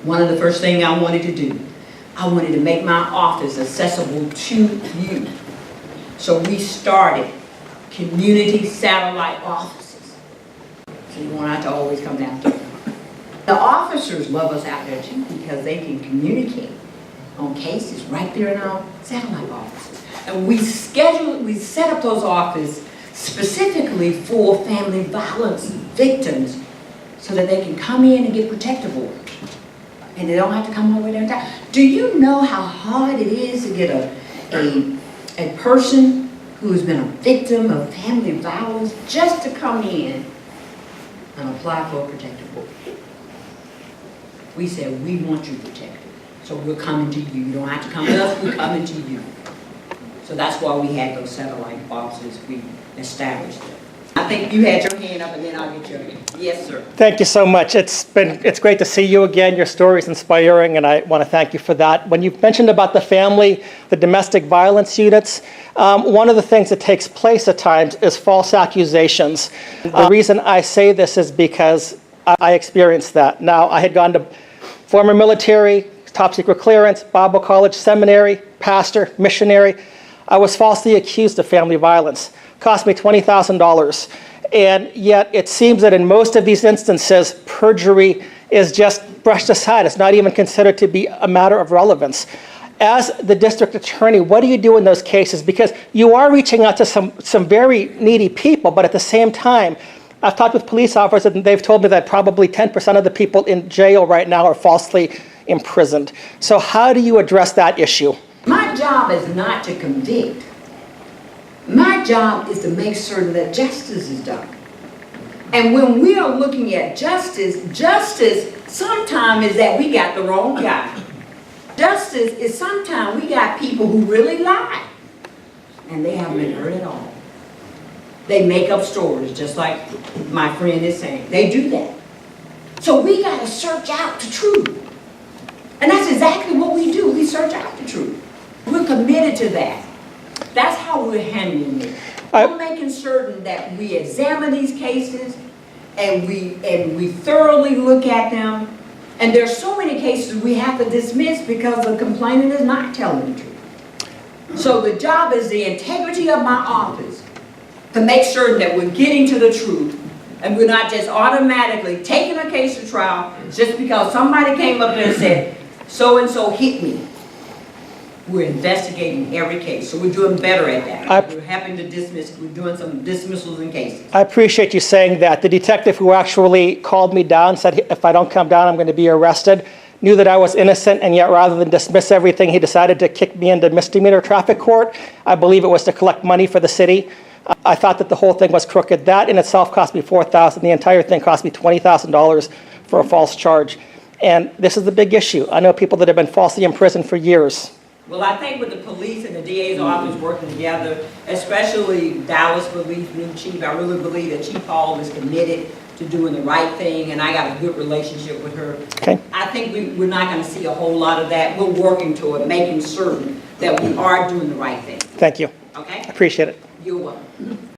one of the first things I wanted to do, I wanted to make my office accessible to you. So we started community satellite offices. So you won't have to always come down here. The officers love us out there too because they can communicate on cases right there in our satellite offices. And we set up those offices specifically for family violence victims so that they can come in and get protective orders. And they don't have to come all the way downtown. Do you know how hard it is to get a person who has been a victim of family violence just to come in and apply for a protective order? We said, we want you protected. So we're coming to you. You don't have to come to us, we're coming to you. So that's why we had those satellite offices we established them. I think you had your hand up and then I'll get your hand. Yes, sir. Thank you so much. It's great to see you again. Your story is inspiring, and I want to thank you for that. When you mentioned about the family, the domestic violence units, one of the things that takes place at times is false accusations. The reason I say this is because I experienced that. Now, I had gone to former military, top secret clearance, Bible college, seminary, pastor, missionary. I was falsely accused of family violence. Cost me $20,000. And yet it seems that in most of these instances, perjury is just brushed aside. It's not even considered to be a matter of relevance. As the district attorney, what do you do in those cases? Because you are reaching out to some very needy people, but at the same time, I've talked with police officers and they've told me that probably 10% of the people in jail right now are falsely imprisoned. So how do you address that issue? My job is not to convict. My job is to make certain that justice is done. And when we are looking at justice sometimes is that we got the wrong guy. Justice is sometimes we got people who really lie. And they haven't been hurt at all. They make up stories, just like my friend is saying. They do that. So we got to search out the truth. And that's exactly what we do. We search out the truth. We're committed to that. That's how we're handling it. We're making certain that we examine these cases and we thoroughly look at them. And there's so many cases we have to dismiss because the complainant is not telling the truth. So the job is the integrity of my office to make certain that we're getting to the truth and we're not just automatically taking a case to trial just because somebody came up there and said, so-and-so hit me. We're investigating every case, so we're doing better at that. We're having to dismiss, we're doing some dismissals in cases. I appreciate you saying that. The detective who actually called me down said if I don't come down, I'm going to be arrested, knew that I was innocent, and yet rather than dismiss everything, he decided to kick me into misdemeanor traffic court. I believe it was to collect money for the city. I thought that the whole thing was crooked. That in itself cost me $4,000. The entire thing cost me $20,000 for a false charge. And this is the big issue. I know people that have been falsely imprisoned for years. Well, I think with the police and the DA's office working together, especially Dallas Police new chief, I really believe that Chief Hall is committed to doing the right thing, and I got a good relationship with her. Okay. I think we're not going to see a whole lot of that. We're working toward making certain that we are doing the right thing. Thank you. Okay? I appreciate it. You're welcome.